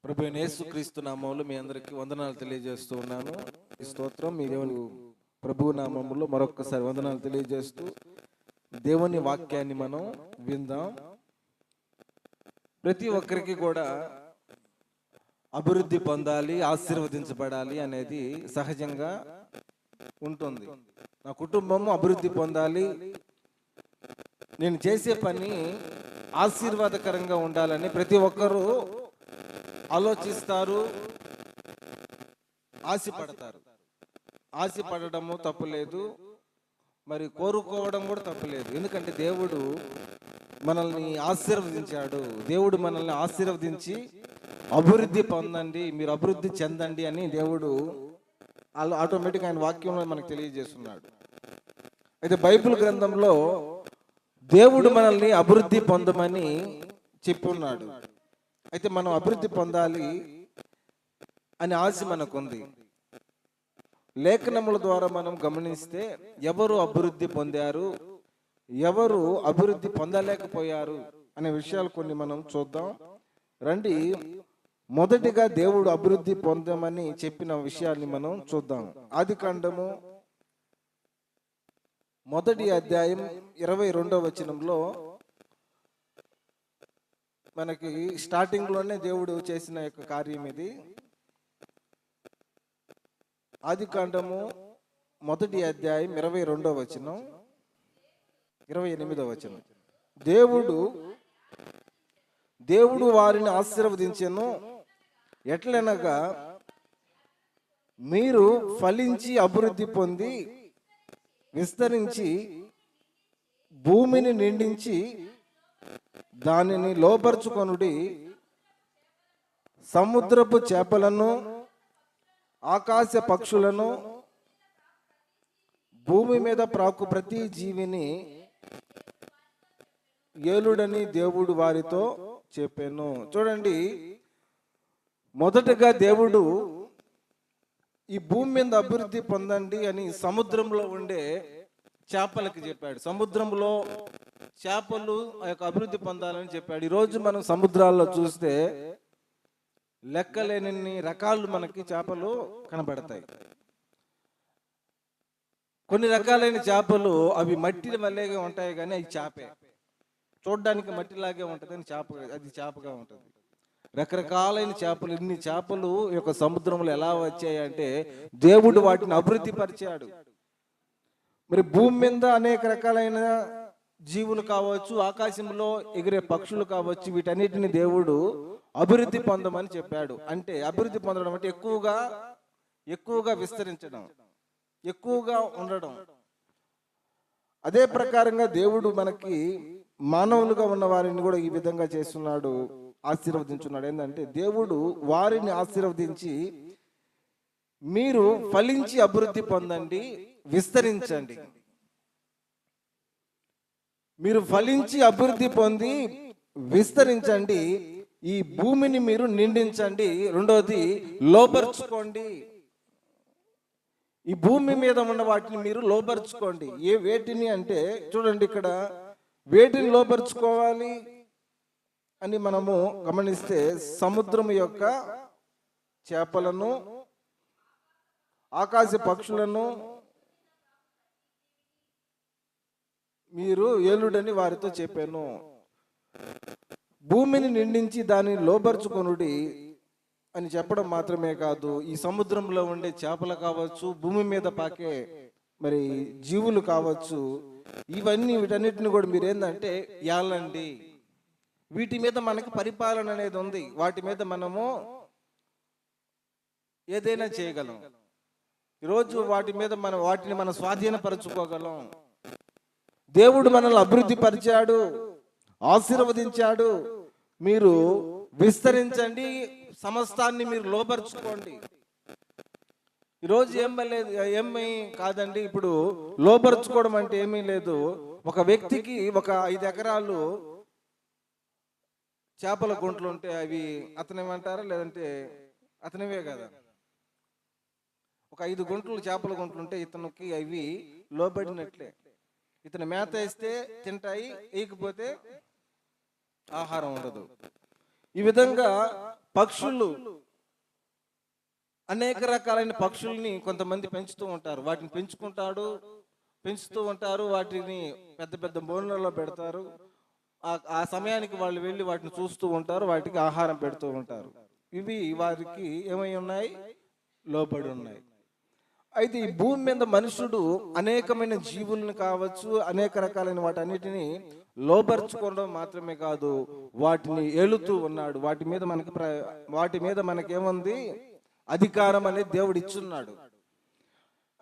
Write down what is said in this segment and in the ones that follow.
ప్రభువైన యేసుక్రీస్తు నామములో మీ అందరికీ వందనాలు తెలియజేస్తూ ఉన్నాను. ఈ స్తోత్రం మీ దేవుని ప్రభు నామములో మరొకసారి వందనాలు తెలియజేస్తూ దేవుని వాక్యాన్ని మనం విందాం. ప్రతి ఒక్కరికి కూడా అభివృద్ధి పొందాలి, ఆశీర్వదించబడాలి అనేది సహజంగా ఉంటుంది. నా కుటుంబం అభివృద్ధి పొందాలి, నేను చేసే పని ఆశీర్వాదకరంగా ఉండాలని ప్రతి ఒక్కరూ ఆలోచిస్తారు, ఆశపడతారు. ఆశపడము తప్పులేదు, మరి కోరుకోవడం కూడా తప్పులేదు. ఎందుకంటే దేవుడు మనల్ని ఆశీర్వదించాడు. దేవుడు మనల్ని ఆశీర్వదించి అభివృద్ధి పొందండి, మీరు అభివృద్ధి చెందండి అని దేవుడు ఆటోమేటిక్గా ఆయన వాక్యంలో మనకు తెలియజేస్తున్నాడు. అయితే బైబిల్ గ్రంథంలో దేవుడు మనల్ని అభివృద్ధి పొందమని చెప్పి ఉన్నాడు. అయితే మనం అభివృద్ధి పొందాలి అనే ఆశ మనకుంది. లేఖనముల ద్వారా మనం గమనిస్తే ఎవరు అభివృద్ధి పొందారు, ఎవరు అభివృద్ధి పొందలేకపోయారు అనే విషయాలు కొన్ని మనం చూద్దాం రండి. మొదటిగా దేవుడు అభివృద్ధి పొందమని చెప్పిన విషయాన్ని మనం చూద్దాం. ఆదికాండము 1వ అధ్యాయం 22వ వచనంలో మనకి స్టార్టింగ్ లోనే దేవుడు చేసిన యొక్క కార్యం ఇది. ఆదికాండము 1వ అధ్యాయం 22వ వచనం 28వ వచనం. దేవుడు వారిని ఆశీర్వదించెను, ఎట్లనగా మీరు ఫలించి అభివృద్ధి పొంది విస్తరించి భూమిని నిండించి దానిని లోపరుచుకొనుడి, సముద్రపు చేపలను ఆకాశ పక్షులను భూమి మీద ప్రాకు ప్రతి జీవిని ఏలుడని దేవుడు వారితో చెప్పాను. చూడండి, మొదటగా దేవుడు ఈ భూమి మీద అభివృద్ధి పొందండి అని సముద్రంలో ఉండే చేపలకి చెప్పాడు. సముద్రంలో చేపలు ఆ యొక్క అభివృద్ధి పొందాలని చెప్పాడు. ఈరోజు మనం సముద్రాల్లో చూస్తే లెక్కలేని రకాలు మనకి చేపలు కనబడతాయి. కొన్ని రకాలైన చేపలు అవి మట్టి వల్లేగా ఉంటాయి, కానీ అవి చేపే. చూడడానికి మట్టిలాగే ఉంటుంది, అది చేపగా ఉంటుంది. రకరకాలైన చేపలు, ఇన్ని చేపలు ఈ యొక్క సముద్రంలో ఎలా వచ్చాయంటే దేవుడు వాటిని అభివృద్ధి పరిచాడు. మరి భూమి మీద అనేక రకాలైన జీవులు కావచ్చు, ఆకాశంలో ఎగిరే పక్షులు కావచ్చు, వీటన్నిటిని దేవుడు అభివృద్ధి పొందమని చెప్పాడు. అంటే అభివృద్ధి పొందడం అంటే ఎక్కువగా విస్తరించడం, ఎక్కువగా ఉండడం. అదే ప్రకారంగా దేవుడు మనకి మానవులుగా ఉన్న వారిని కూడా ఈ విధంగా చేస్తున్నాడు, ఆశీర్వదించున్నాడు. ఏంటంటే దేవుడు వారిని ఆశీర్వదించి మీరు ఫలించి అభివృద్ధి పొందండి, విస్తరించండి. మీరు ఫలించి అభివృద్ధి పొంది విస్తరించండి, ఈ భూమిని మీరు నిండించండి. రెండోది, లోపరుచుకోండి. ఈ భూమి మీద ఉన్న వాటిని మీరు లోపరుచుకోండి. వేటిని అంటే చూడండి, ఇక్కడ వేటిని లోపరుచుకోవాలి అని మనము గమనిస్తే సముద్రం యొక్క చేపలను, ఆకాశ పక్షులను మీరు ఏలుడని వారితో చెప్పాను. భూమిని నిండించి దానిని లోపరుచుకొనుడి అని చెప్పడం మాత్రమే కాదు, ఈ సముద్రంలో ఉండే చేపలు కావచ్చు, భూమి మీద పాకే మరి జీవులు కావచ్చు, వీటన్నిటిని కూడా మీరు ఏంటంటే ఏలండి. వీటి మీద మనకి పరిపాలన అనేది ఉంది. వాటి మీద మనము ఏదైనా చేయగలం. ఈరోజు వాటిని మనం స్వాధీనపరచుకోగలం. దేవుడు మనల్ని అభివృద్ధి పరిచాడు, ఆశీర్వదించాడు. మీరు విస్తరించండి, సమస్తాన్ని మీరు లోపరుచుకోండి. ఈరోజు ఏమీ కాదండి. ఇప్పుడు లోపరుచుకోవడం అంటే ఏమీ లేదు. ఒక వ్యక్తికి ఒక 5 ఎకరాలు చేపల గుంటలు ఉంటే అవి అతనేమంటారా, లేదంటే అతనివే కదా. ఒక 5 గుంటలు చేపల గుంటలు ఉంటే ఇతనికి అవి లోబడినట్లే. ఇతను మేత వేస్తే తింటాయి, వేయకపోతే ఆహారం ఉండదు. ఈ విధంగా పక్షులు, అనేక రకాలైన పక్షుల్ని కొంతమంది పెంచుతూ ఉంటారు. వాటిని పెంచుతూ ఉంటారు. వాటిని పెద్ద పెద్ద బోన్లలో పెడతారు. ఆ సమయానికి వాళ్ళు వెళ్ళి వాటిని చూస్తూ ఉంటారు. వాటికి ఆహారం పెడుతూ ఉంటారు. ఇవి వారికి ఏమై ఉన్నాయి? లోబడి ఉన్నాయి. అయితే ఈ భూమి మీద మనుషుడు అనేకమైన జీవులను కావచ్చు, అనేక రకాలైన వాటన్నిటిని లోబర్చుకోవడం మాత్రమే కాదు, వాటిని ఏలుతూ ఉన్నాడు. వాటి మీద మనకేముంది? అధికారం అనేది దేవుడు ఇచ్చున్నాడు.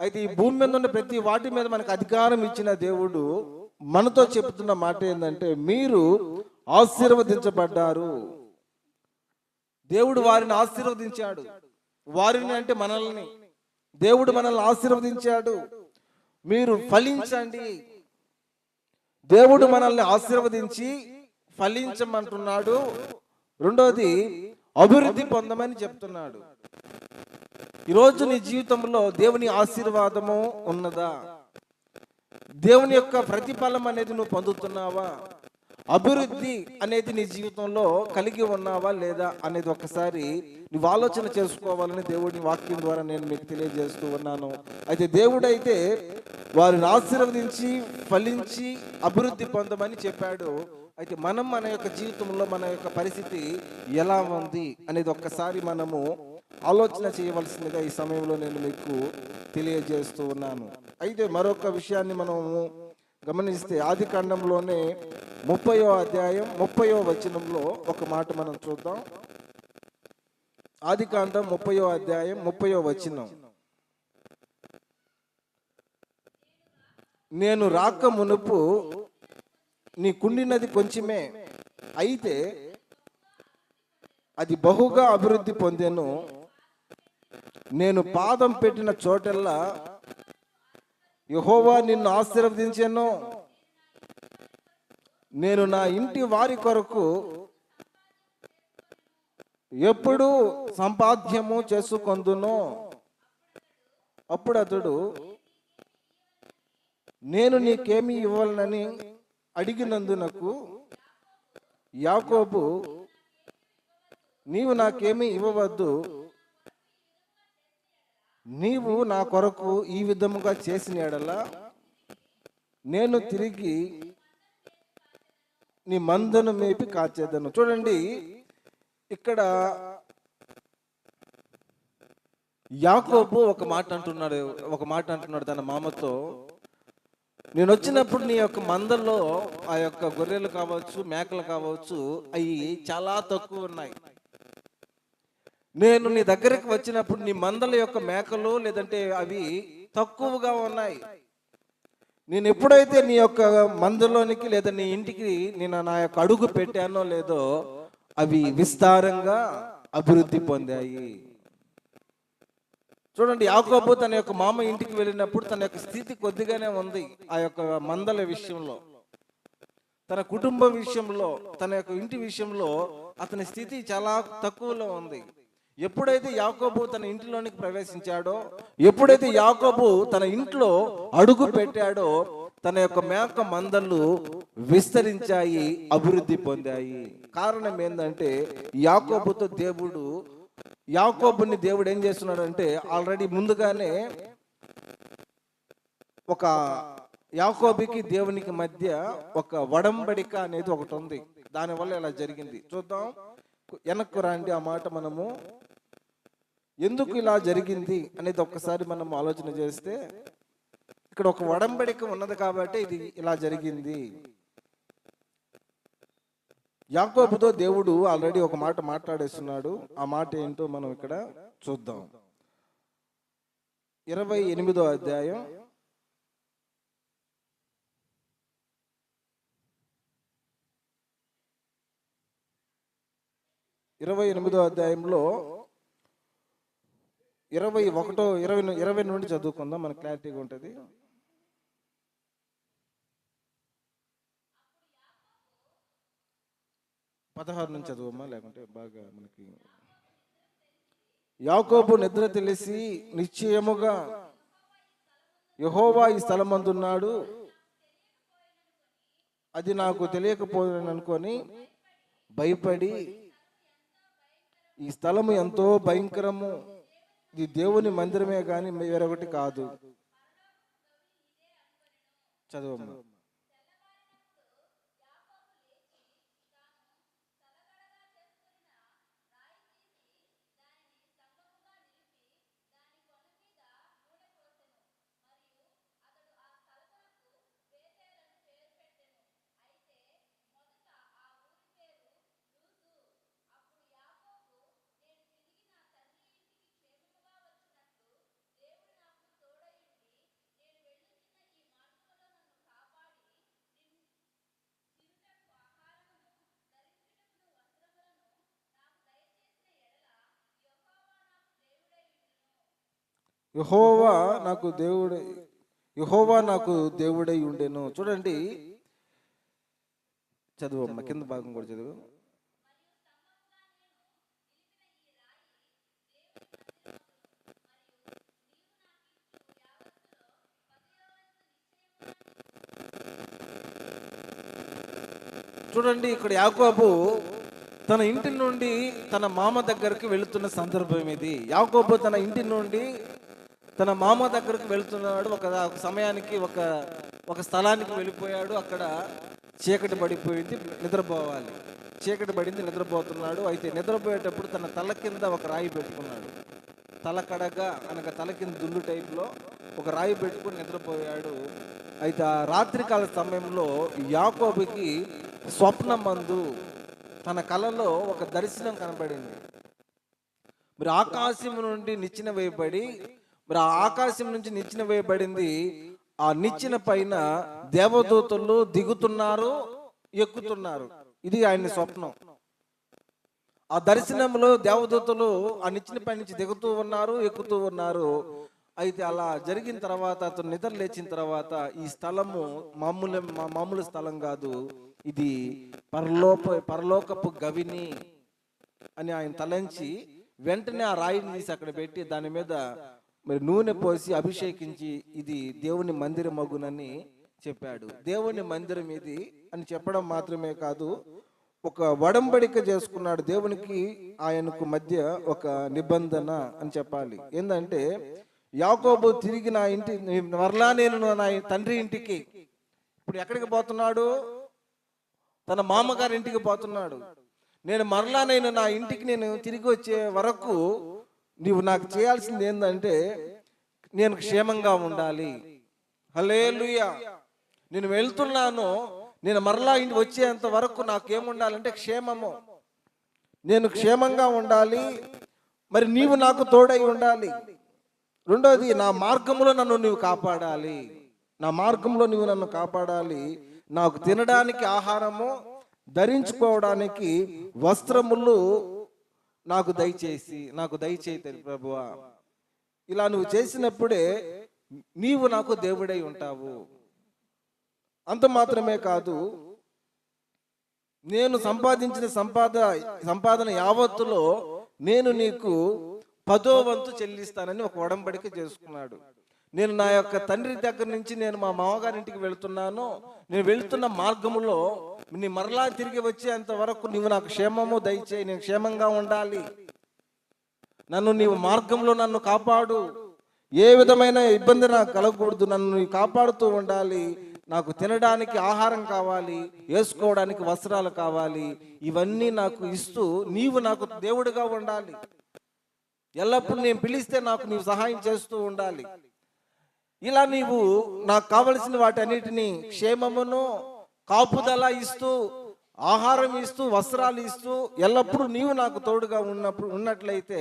అయితే ఈ భూమి మీద ఉన్న ప్రతి వాటి మీద మనకు అధికారం ఇచ్చిన దేవుడు మనతో చెప్తున్న మాట ఏంటంటే, మీరు ఆశీర్వదించబడ్డారు. దేవుడు వారిని ఆశీర్వదించాడు. వారిని అంటే మనల్ని దేవుడు మనల్ని ఆశీర్వదించాడు. మీరు ఫలించండి. దేవుడు మనల్ని ఆశీర్వదించి ఫలించమంటున్నాడు. రెండోది, అభివృద్ధి పొందమని చెప్తున్నాడు. ఈరోజు నీ జీవితంలో దేవుని ఆశీర్వాదము ఉన్నదా? దేవుని యొక్క ప్రతిఫలం అనేది నువ్వు పొందుతున్నావా? అభివృద్ధి అనేది నీ జీవితంలో కలిగి ఉన్నావా లేదా అనేది ఒకసారి నువ్వు ఆలోచన చేసుకోవాలని దేవుడిని వాక్యం ద్వారా నేను మీకు తెలియజేస్తూ ఉన్నాను. అయితే దేవుడైతే వారిని ఆశీర్వదించి ఫలించి అభివృద్ధి పొందమని చెప్పాడు. అయితే మనం మన యొక్క జీవితంలో మన యొక్క పరిస్థితి ఎలా ఉంది అనేది ఒక్కసారి మనము ఆలోచన చేయవలసిందిగా ఈ సమయంలో నేను మీకు తెలియజేస్తూ ఉన్నాను. అయితే మరొక విషయాన్ని మనము గమనిస్తే ఆదికాండంలోనే 30వ అధ్యాయం 30వ వచనంలో ఒక మాట మనం చూద్దాం. ఆదికాండం 30వ అధ్యాయం 30వ వచనం. నేను రాక మునుపు నీకుండినది కొంచెమే, అయితే అది బహుగా అభివృద్ధి పొందెను. నేను పాదం పెట్టిన చోటెల్లా యెహోవా నిన్ను ఆశీర్వదించెను. నేను నా ఇంటి వారి కొరకు ఎప్పుడు సంపాద్యము చేసుకొందునో అప్పుడు అతడు నేను నీకేమి ఇవ్వాలని అడిగినందునకు యాకోబు, నీవు నాకేమీ ఇవ్వవద్దు, నీవు నా కొరకు ఈ విధముగా చేసిన యెడల నేను తిరిగి నీ మందను మేపి కాచేదను. చూడండి, ఇక్కడ యాకోబు ఒక మాట అంటున్నాడు తన మామతో, నేను వచ్చినప్పుడు నీ యొక్క మందల్లో ఆ యొక్క గొర్రెలు కావచ్చు, మేకలు కావచ్చు, అవి చాలా తక్కువ ఉన్నాయి. నేను నీ దగ్గరికి వచ్చినప్పుడు నీ మందల యొక్క మేకలు లేదంటే అవి తక్కువగా ఉన్నాయి. నేను ఎప్పుడైతే నీ యొక్క మందలోనికి లేదా నీ ఇంటికి నేను నా యొక్క అడుగు పెట్టానో లేదో అవి విస్తారంగా అభివృద్ధి పొందాయి. చూడండి, యాకోబు తన యొక్క మామ ఇంటికి వెళ్ళినప్పుడు తన యొక్క స్థితి కొద్దిగానే ఉంది. ఆ యొక్క మందల విషయంలో, తన కుటుంబ విషయంలో, తన యొక్క ఇంటి విషయంలో అతని స్థితి చాలా తక్కువలో ఉంది. ఎప్పుడైతే యాకోబు తన ఇంటిలోనికి ప్రవేశించాడో, ఎప్పుడైతే యాకోబు తన ఇంట్లో అడుగు పెట్టాడో, తన యొక్క మేక మందలు విస్తరించాయి, అభివృద్ధి పొందాయి. కారణం ఏంటంటే యాకోబుని దేవుడు ఏం చేస్తున్నాడు అంటే, ఆల్రెడీ ముందుగానే ఒక యాకోబుకి దేవునికి మధ్య ఒక వడంబడిక అనేది ఒకటి ఉంది. దానివల్ల ఇలా జరిగింది. చూద్దాం, వెనక్కు రండి. ఆ మాట మనము ఎందుకు ఇలా జరిగింది అనేది ఒక్కసారి మనం ఆలోచన చేస్తే, ఇక్కడ ఒక వడంబడిక ఉన్నది కాబట్టి ఇది ఇలా జరిగింది. యాకోబుతో దేవుడు ఆల్రెడీ ఒక మాట మాట్లాడేస్తున్నాడు. ఆ మాట ఏంటో మనం ఇక్కడ చూద్దాం. 28వ అధ్యాయం 28వ అధ్యాయంలో 20 నుండి చదువుకుందాం, మనకు క్లారిటీగా ఉంటుంది. పదహారు నుంచి చదువమ్మా, లేకుంటే బాగా మనకి. యాకోబు నిద్ర తెలిసి నిశ్చయముగా యెహోవా ఈ స్థలమందున్నాడు, అది నాకు తెలియకపోయాను అనుకొని భయపడి ఈ స్థలము ఎంతో భయంకరము, ఇది దేవుని మందిరమే కానీ వేరొకటి కాదు. చదువు. యెహోవా నాకు దేవుడు, యెహోవా నాకు దేవుడై ఉండెను. చూడండి, చదువు అమ్మ, కింద భాగం కూడా చదువు. చూడండి, ఇక్కడ యాకోబు తన ఇంటి నుండి తన మామ దగ్గరికి వెళుతున్న సందర్భం ఇది. యాకోబు తన ఇంటి నుండి తన మామ దగ్గరకు వెళుతున్నాడు. ఒక సమయానికి ఒక స్థలానికి వెళ్ళిపోయాడు. అక్కడ చీకటి పడిపోయింది, నిద్రపోవాలి. చీకటి పడింది, నిద్రపోతున్నాడు. అయితే నిద్రపోయేటప్పుడు తన తల కింద ఒక రాయి పెట్టుకున్నాడు. తల కడగా అనగా తల కింద దుల్లు టైప్లో ఒక రాయి పెట్టుకుని నిద్రపోయాడు. అయితే ఆ రాత్రికాల సమయంలో యాకోబుకి స్వప్నమందు తన కలలో ఒక దర్శనం కనబడింది. మరి ఆకాశం నుండి నిచ్చెన వేయబడి, మరి ఆ ఆకాశం నుంచి నిచ్చెన వేయబడింది. ఆ నిచ్చెన పైన దేవదూతలు దిగుతున్నారు, ఎక్కుతున్నారు. ఇది ఆయన స్వప్నం. ఆ దర్శనంలో దేవదూతలు ఆ నిచ్చెన పై నుంచి దిగుతూ ఉన్నారు, ఎక్కుతూ ఉన్నారు. అయితే అలా జరిగిన తర్వాత అతను నిద్ర లేచిన తర్వాత ఈ స్థలము మామూలు స్థలం కాదు, ఇది పరలోకపు గవిని అని ఆయన తలంచి వెంటనే ఆ రాయిని తీసి అక్కడ పెట్టి దాని మీద మరి నూనె పోసి అభిషేకించి ఇది దేవుని మందిరం మగునని చెప్పాడు. దేవుని మందిరం ఇది అని చెప్పడం మాత్రమే కాదు, ఒక వడంబడిక చేసుకున్నాడు. దేవునికి ఆయనకు మధ్య ఒక నిబంధన అని చెప్పాలి. ఏంటంటే యాకోబు తిరిగి నా ఇంటి మరలా నేను నా తండ్రి ఇంటికి, ఇప్పుడు ఎక్కడికి పోతున్నాడు? తన మామగారి ఇంటికి పోతున్నాడు. నేను మరలా నా ఇంటికి నేను తిరిగి వచ్చే వరకు నీవు నాకు చేయాల్సింది ఏంటంటే నేను క్షేమంగా ఉండాలి. హల్లెలూయా. నేను వెళ్తున్నాను, నేను మరలా ఇంటికి వచ్చేంత వరకు నాకేముండాలంటే క్షేమము. నేను క్షేమంగా ఉండాలి, మరి నీవు నాకు తోడై ఉండాలి. రెండోది, నా మార్గంలో నన్ను నీవు కాపాడాలి. నా మార్గంలో నీవు నన్ను కాపాడాలి. నాకు తినడానికి ఆహారము, ధరించుకోవడానికి వస్త్రములు నాకు దయచేయి ప్రభువా. ఇలా నువ్వు చేసినప్పుడే నీవు నాకు దేవుడై ఉంటావు. అంత మాత్రమే కాదు, నేను సంపాదించిన సంపాదన యావత్తులో నేను నీకు 10వ వంతు చెల్లిస్తానని ఒక ఒడంబడిక చేసుకున్నాడు. నేను నా యొక్క తండ్రి దగ్గర నుంచి నేను మా మామగారి ఇంటికి వెళ్తున్నాను. నేను వెళ్తున్న మార్గములో నీ మరలా తిరిగి వచ్చేంత వరకు నీవు నాకు క్షేమము దయచేయి. నేను క్షేమంగా ఉండాలి. నీవు మార్గంలో నన్ను కాపాడు. ఏ విధమైన ఇబ్బంది నాకు కలగకూడదు. నన్ను కాపాడుతూ ఉండాలి. నాకు తినడానికి ఆహారం కావాలి, వేసుకోవడానికి వస్త్రాలు కావాలి. ఇవన్నీ నాకు ఇస్తూ నీవు నాకు దేవుడిగా ఉండాలి. ఎల్లప్పుడూ నేను పిలిస్తే నాకు నీవు సహాయం చేస్తూ ఉండాలి. ఇలా నీవు నాకు కావలసిన వాటన్నిటిని క్షేమమును, కాపుదల ఇస్తూ, ఆహారం ఇస్తూ, వస్త్రాలు ఇస్తూ ఎల్లప్పుడూ నీవు నాకు తోడుగా ఉన్నట్లయితే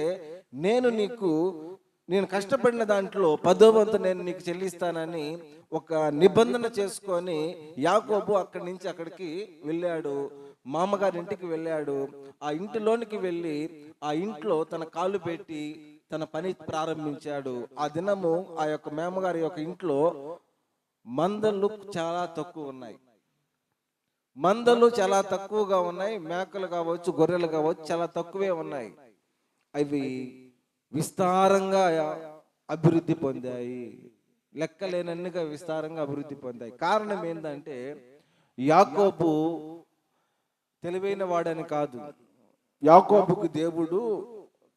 నేను కష్టపడిన దాంట్లో 10వ వంతు నేను నీకు చెల్లిస్తానని ఒక నిబంధన చేసుకొని యాకోబు అక్కడి నుంచి అక్కడికి వెళ్ళాడు. మామగారి ఇంటికి వెళ్ళాడు. ఆ ఇంటిలోనికి వెళ్ళి ఆ ఇంట్లో తన కాలు పెట్టి తన పని ప్రారంభించాడు. ఆ దినము ఆ యొక్క మామగారి యొక్క ఇంట్లో మందలు చాలా తక్కువ ఉన్నాయి. మందలు చాలా తక్కువగా ఉన్నాయి. మేకలు కావచ్చు, గొర్రెలు కావచ్చు, చాలా తక్కువే ఉన్నాయి. అవి విస్తారంగా అభివృద్ధి పొందాయి. లెక్కలేనన్నిగా విస్తారంగా అభివృద్ధి పొందాయి. కారణం ఏంటంటే యాకోబు తెలివైన వాడని కాదు, యాకోబుకు దేవుడు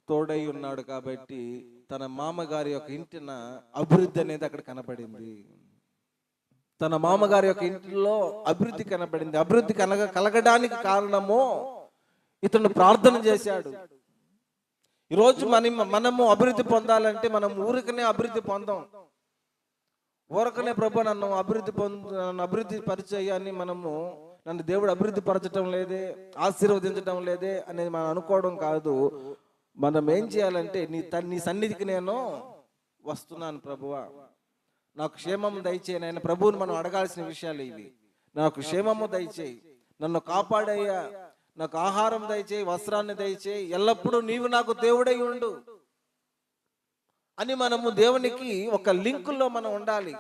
తోడై ఉన్నాడు కాబట్టి తన మామగారి యొక్క ఇంటిన అభివృద్ధి అనేది అక్కడ కనబడింది. తన మామగారి యొక్క ఇంటిలో అభివృద్ధి కనబడింది. అభివృద్ధి కలగడానికి కారణము ఇతను ప్రార్థన చేశాడు. ఈరోజు మనము అభివృద్ధి పొందాలంటే మనం ఊరికనే అభివృద్ధి పొందాం. ఊరకనే ప్రభు నన్ను అభివృద్ధి పరిచయాన్ని నన్ను దేవుడు అభివృద్ధి పరచడం లేదే, ఆశీర్వదించడం లేదే అనేది మనం అనుకోవడం కాదు. మనం ఏం చేయాలంటే నీ సన్నిధికి నేను వస్తున్నాను ప్రభువా, నాకు క్షేమము దయచేయి. ఆయన ప్రభువుని మనం అడగాల్సిన విషయాలు ఇవి. నాకు క్షేమము దయచేయి, నన్ను కాపాడయ్యా, నాకు ఆహారం దయచేయి, వస్త్రాన్ని దయచేయి, ఎల్లప్పుడూ నీవు నాకు దేవుడై ఉండు అని మనము దేవునికి ఒక లింకుల్లో మనం ఉండాలి.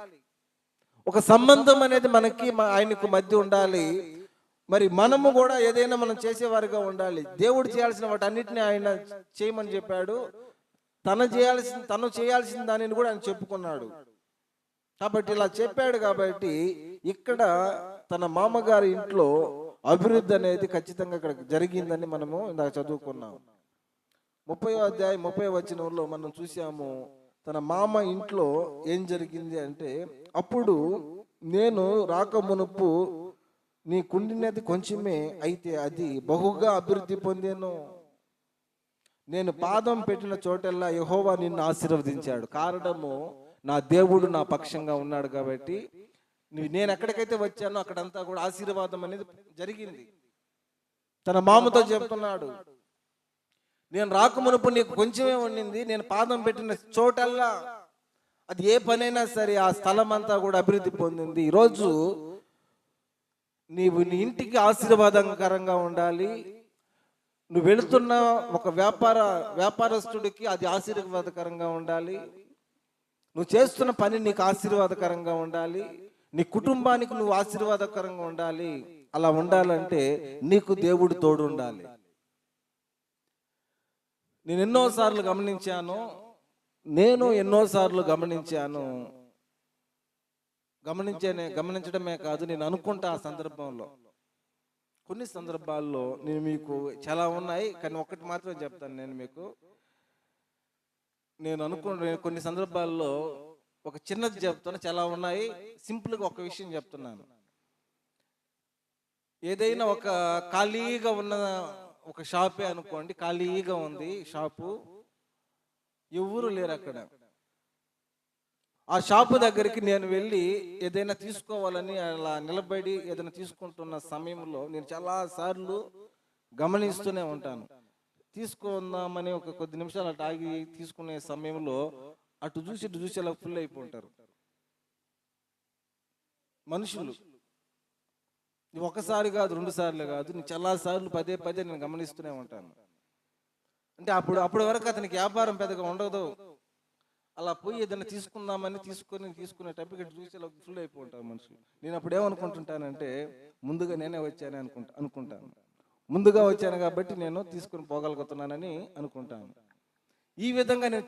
ఒక సంబంధం అనేది మనకి ఆయనకు మధ్య ఉండాలి. మరి మనము కూడా ఏదైనా మనం చేసేవారిగా ఉండాలి. దేవుడు చేయాల్సిన వాటన్నిటిని ఆయన చేయమని చెప్పాడు. తను చేయాల్సిన దానిని కూడా ఆయన చెప్పుకున్నాడు. కాబట్టి ఇలా చెప్పాడు కాబట్టి ఇక్కడ తన మామగారి ఇంట్లో అభివృద్ధి అనేది ఖచ్చితంగా ఇక్కడ జరిగిందని మనము ఇందాక చదువుకున్నాం. 30వ అధ్యాయం 30వ వచనంలో మనం చూసాము, తన మామ ఇంట్లో ఏం జరిగింది అంటే, అప్పుడు నేను రాకమునుపు నీ కుండినది కొంచెమే, అయితే అది బహుగా అభివృద్ధి పొందేను. నేను పాదం పెట్టిన చోటల్లా యెహోవా నిన్ను ఆశీర్వదించాడు. కారణము నా దేవుడు నా పక్షంగా ఉన్నాడు కాబట్టి నేను ఎక్కడికైతే వచ్చానో అక్కడంతా కూడా ఆశీర్వాదం అనేది జరిగింది. తన మామతో చెప్తున్నాడు, నేను రాకమునుపు నీకు కొంచెమే ఉండింది, నేను పాదం పెట్టిన చోటల్లా అది ఏ పనైనా సరే ఆ స్థలం అంతా కూడా అభివృద్ధి పొందింది. ఈరోజు నీవు నీ ఇంటికి ఆశీర్వాదకరంగా ఉండాలి. నువ్వు వెళుతున్న ఒక వ్యాపారస్తుడికి అది ఆశీర్వాదకరంగా ఉండాలి. నువ్వు చేస్తున్న పని నీకు ఆశీర్వాదకరంగా ఉండాలి. నీ కుటుంబానికి నువ్వు ఆశీర్వాదకరంగా ఉండాలి. అలా ఉండాలంటే నీకు దేవుడు తోడు ఉండాలి. నేను ఎన్నోసార్లు గమనించడమే కాదు, నేను అనుకుంటా ఆ సందర్భంలో, కొన్ని సందర్భాల్లో నేను మీకు చాలా ఉన్నాయి కానీ ఒకటి మాత్రమే చెప్తాను. నేను కొన్ని సందర్భాల్లో ఒక చిన్నది చెప్తాను, చాలా ఉన్నాయి. సింపుల్గా ఒక విషయం చెప్తున్నాను. ఏదైనా ఒక ఖాళీగా ఉన్న ఒక షాపే అనుకోండి, ఖాళీగా ఉంది షాపు, ఎవరు లేరు అక్కడ. ఆ షాపు దగ్గరికి నేను వెళ్ళి ఏదైనా తీసుకోవాలని అలా నిలబడి ఏదైనా తీసుకుంటున్న సమయంలో నేను చాలా సార్లు గమనిస్తూనే ఉంటాను. తీసుకుందామని ఒక కొద్ది నిమిషాలు అటు ఆగి తీసుకునే సమయంలో అటు చూసి అలా ఫుల్ అయిపోతారు మనుషులు. ఒకసారి కాదు, 2 సార్లు కాదు, నేను చాలా సార్లు పదే నేను గమనిస్తూనే ఉంటాను. అంటే అప్పటి వరకు అతనికి వ్యాపారం పెద్దగా ఉండదు. అలా పోయి ఏదైనా తీసుకుందామని తీసుకునేటప్పుడు ఇక్కడ చూసి అలా ఫుల్ అయిపోతారు మనుషులు. నేను అప్పుడు ఏమనుకుంటుంటానంటే, ముందుగా నేనే వచ్చాను అనుకుంటాను. ముందుగా వచ్చాను కాబట్టి నేను తీసుకుని పోగలుగుతున్నానని అనుకుంటాను. ఈ విధంగా నేను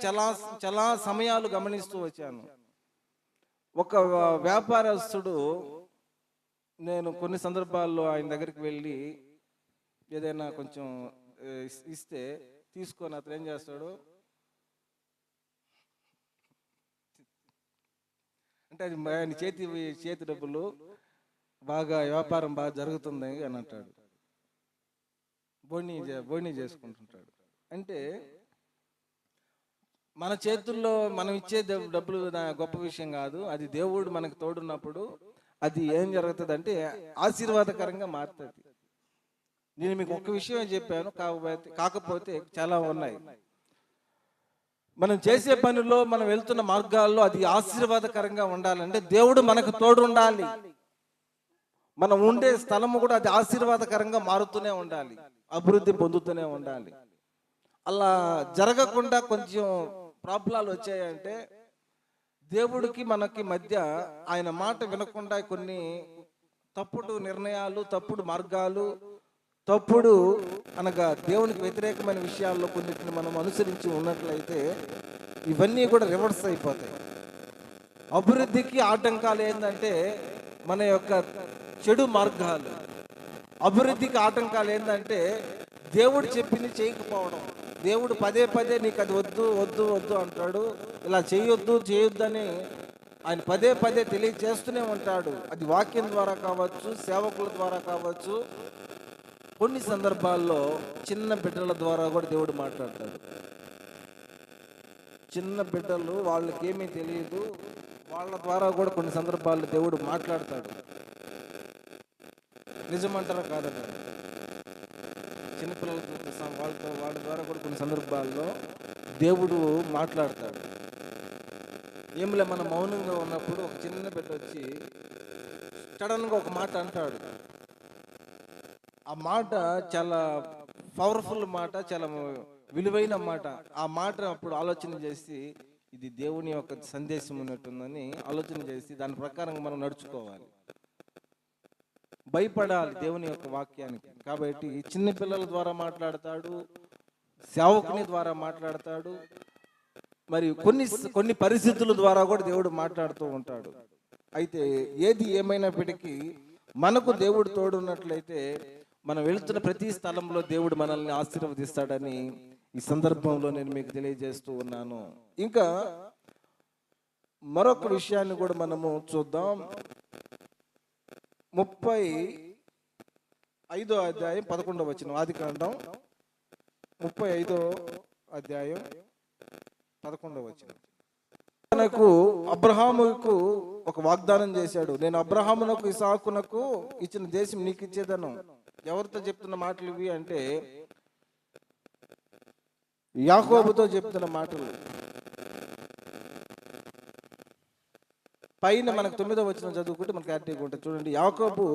చాలా సమయాలు గమనిస్తూ వచ్చాను. ఒక వ్యాపారస్తుడు, నేను కొన్ని సందర్భాల్లో ఆయన దగ్గరికి వెళ్ళి ఏదైనా కొంచెం ఇస్తే తీసుకొని అతను ఏం చేస్తాడు అంటే, అది ఆయన చేతి డబ్బులు వ్యాపారం బాగా జరుగుతుంది అని అంటాడు. బోణి చేసుకుంటుంటాడు. అంటే మన చేతుల్లో మనం ఇచ్చే డబ్బులు గొప్ప విషయం కాదు. అది దేవుడు మనకు తోడున్నప్పుడు అది ఏం జరుగుతుంది అంటే ఆశీర్వాదకరంగా మారుతుంది. నేను మీకు ఒక విషయం చెప్పాను, కాకపోతే చాలా ఉన్నాయి. మనం చేసే పనిలో, మనం వెళ్తున్న మార్గాల్లో అది ఆశీర్వాదకరంగా ఉండాలంటే దేవుడు మనకు తోడు ఉండాలి. మనం ఉండే స్థలము కూడా అది ఆశీర్వాదకరంగా మారుతూనే ఉండాలి, అభివృద్ధి పొందుతూనే ఉండాలి. అలా జరగకుండా కొంచెం ప్రాబ్లాలు వచ్చాయంటే దేవుడికి మనకి మధ్య ఆయన మాట వినకుండా కొన్ని తప్పుడు నిర్ణయాలు, తప్పుడు మార్గాలు, తప్పుడు అనగా దేవునికి వ్యతిరేకమైన విషయాల్లో కొన్నిటిని మనం అనుసరించి ఉన్నట్లయితే ఇవన్నీ కూడా రివర్స్ అయిపోతాయి. అభివృద్ధికి ఆటంకాలు ఏంటంటే మన యొక్క చెడు మార్గాలు. అభివృద్ధికి ఆటంకాలు ఏంటంటే దేవుడు చెప్పింది చేయకపోవడం. దేవుడు పదే పదే నీకు అది వద్దు వద్దు వద్దు అంటాడు. ఇలా చేయొద్దు అని ఆయన పదే పదే తెలియజేస్తూనే ఉంటాడు. అది వాక్యం ద్వారా కావచ్చు, సేవకుల ద్వారా కావచ్చు, కొన్ని సందర్భాల్లో చిన్న బిడ్డల ద్వారా కూడా దేవుడు మాట్లాడతాడు. చిన్న బిడ్డలు వాళ్ళకేమీ తెలియదు, వాళ్ళ ద్వారా కూడా కొన్ని సందర్భాల్లో దేవుడు మాట్లాడతాడు. నిజమంటారా కాదంటారా? చిన్నపిల్లలతో వాళ్ళ ద్వారా కూడా కొన్ని సందర్భాల్లో దేవుడు మాట్లాడతాడు. ఏమిలే మనం మౌనంగా ఉన్నప్పుడు ఒక చిన్న బిడ్డ వచ్చి సడన్గా ఒక మాట అంటాడు. ఆ మాట చాలా పవర్ఫుల్ మాట, చాలా విలువైన మాట. ఆ మాట అప్పుడు ఆలోచన చేసి ఇది దేవుని యొక్క సందేశం ఉన్నట్టుందని ఆలోచన చేసి దాని ప్రకారం మనం నడుచుకోవాలి. భయపడాలి దేవుని యొక్క వాక్యానికి. కాబట్టి చిన్న పిల్లల ద్వారా మాట్లాడతాడు, సేవకుని ద్వారా మాట్లాడతాడు, మరి కొన్ని పరిస్థితుల ద్వారా కూడా దేవుడు మాట్లాడుతూ ఉంటాడు. అయితే ఏది ఏమైనప్పటికీ మనకు దేవుడు తోడున్నట్లయితే మనం వెళుతున్న ప్రతి స్థలంలో దేవుడు మనల్ని ఆశీర్వదిస్తాడని ఈ సందర్భంలో నేను మీకు తెలియజేస్తూ ఉన్నాను. ఇంకా మరొక విషయాన్ని కూడా మనము చూద్దాం. 35వ అధ్యాయం 11వ వచనం, ఆదికాండం 35వ అధ్యాయం 11వ వచనం. తనకు అబ్రహాముకు ఒక వాగ్దానం చేశాడు. నేను అబ్రహామునకు ఇసాకునకు ఇచ్చిన దేశం నీకు ఇచ్చేదను. ఎవరితో చెప్తున్న మాటలు ఇవి అంటే యాకోబుతో చెప్తున్న మాటలు. పైన మనకు 9వ వచనం చదువుకుంటే మనకు క్లారిటీగా ఉంటుంది. చూడండి, యాకోబు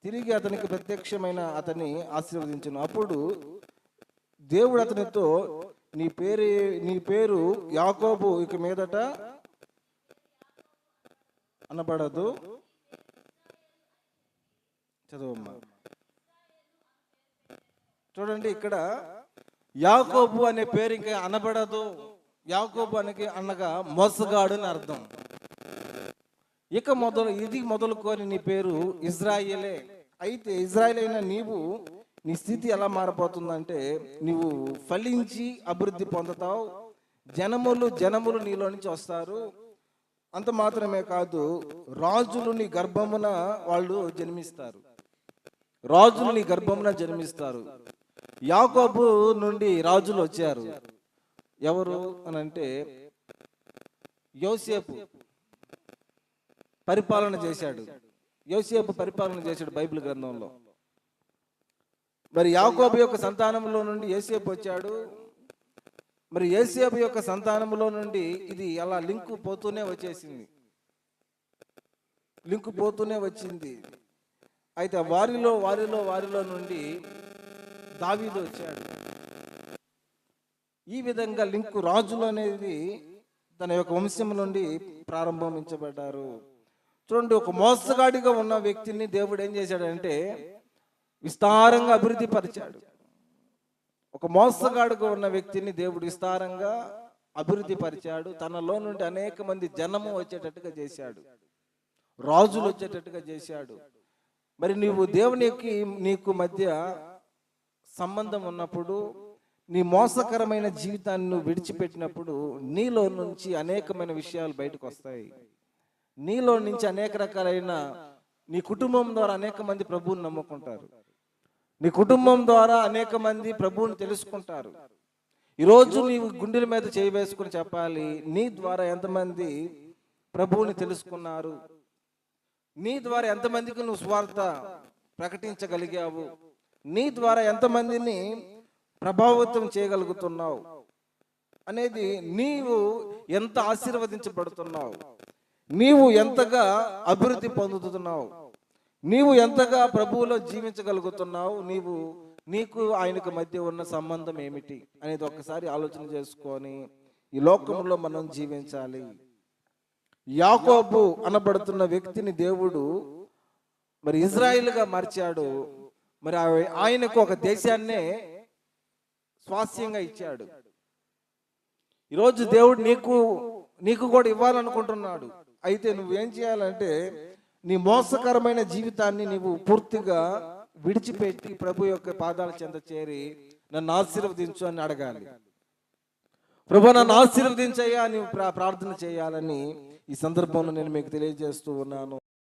తిరిగి అతనికి ప్రత్యక్షమైన అతన్ని ఆశీర్వదించును. అప్పుడు దేవుడు అతనితో నీ పేరు యాకోబు ఇక మీదట అనబడదు. చదువమ్మా. చూడండి, ఇక్కడ యాకోబు అనే పేరు ఇంకా అనబడదు. యాకోబు అనగా మోసగాడు అని అర్థం. ఇది మొదలుకొని నీ పేరు ఇజ్రాయేలే. అయితే ఇజ్రాయేల్ అయిన నీవు నీ స్థితి ఎలా మారబోతుందంటే నీవు ఫలించి అభివృద్ధి పొందుతావు. జనములు నీలో నుంచి వస్తారు. అంత మాత్రమే కాదు, రాజులు నీ గర్భమున వాళ్ళు జన్మిస్తారు. రాజులు నీ గర్భమున జన్మిస్తారు. యాకోబు నుండి రాజులు వచ్చారు. ఎవరు అని అంటే యోసేపు పరిపాలన చేశాడు. బైబిల్ గ్రంథంలో. మరి యాకోబు యొక్క సంతానంలో నుండి యోసేపు వచ్చాడు. మరి యోసేపు యొక్క సంతానంలో నుండి ఇది అలా లింకు పోతూనే వచ్చింది. అయితే వారిలో నుండి దావీదు వచ్చాడు. ఈ విధంగా లింకు రాజులు అనేది తన యొక్క వంశం నుండి ప్రారంభించబడ్డారు. చూడండి, ఒక మోసగాడిగా ఉన్న వ్యక్తిని దేవుడు ఏం చేశాడంటే విస్తారంగా అభివృద్ధి పరిచాడు. ఒక మోసగాడుగా ఉన్న వ్యక్తిని దేవుడు విస్తారంగా అభివృద్ధి పరిచాడు. తనలో నుండి అనేక మంది జనము వచ్చేటట్టుగా చేశాడు, రాజులు వచ్చేటట్టుగా చేశాడు. మరి నీవు దేవునికి నీకు మధ్య సంబంధం ఉన్నప్పుడు, నీ మోసకరమైన జీవితాన్ని నువ్వు విడిచిపెట్టినప్పుడు నీలో నుంచి అనేకమైన విషయాలు బయటకు వస్తాయి. నీలో నుంచి అనేక రకాలైన, నీ కుటుంబం ద్వారా అనేక మంది ప్రభువుని నమ్ముకుంటారు. నీ కుటుంబం ద్వారా అనేక మంది ప్రభువుని తెలుసుకుంటారు. ఈరోజు నీవు గుండెల మీద చేయి వేసుకుని చెప్పాలి, నీ ద్వారా ఎంతమంది ప్రభువుని తెలుసుకున్నారు, నీ ద్వారా ఎంతమందికి నువ్వు స్వార్థ ప్రకటించగలిగావు, నీ ద్వారా ఎంతమందిని ప్రభావితం చేయగలుగుతున్నావు అనేది, నీవు ఎంత ఆశీర్వదించబడుతున్నావు, నీవు ఎంతగా అభివృద్ధి పొందుతున్నావు, నీవు ఎంతగా ప్రభువులో జీవించగలుగుతున్నావు, నీకు ఆయనకు మధ్య ఉన్న సంబంధం ఏమిటి అనేది ఒక్కసారి ఆలోచన చేసుకొని ఈ లోకంలో మనం జీవించాలి. యాకోబు అనబడుతున్న వ్యక్తిని దేవుడు మరి ఇజ్రాయిల్గా మార్చాడు. మరి ఆయనకు ఒక దేశాన్నే స్వాస్యంగా ఇచ్చాడు. ఈరోజు దేవుడు నీకు కూడా ఇవ్వాలనుకుంటున్నాడు. అయితే నువ్వేం చేయాలంటే నీ మోసకరమైన జీవితాన్ని నీవు పూర్తిగా విడిచిపెట్టి ప్రభు యొక్క పాదాల చెంత చేరి నన్ను ఆశీర్వదించు అని అడగాలి. ప్రభు నన్ను ఆశీర్వదించయ్యా అని ప్రార్థన చేయాలని ఈ సందర్భంలో నేను మీకు తెలియజేస్తూ ఉన్నాను.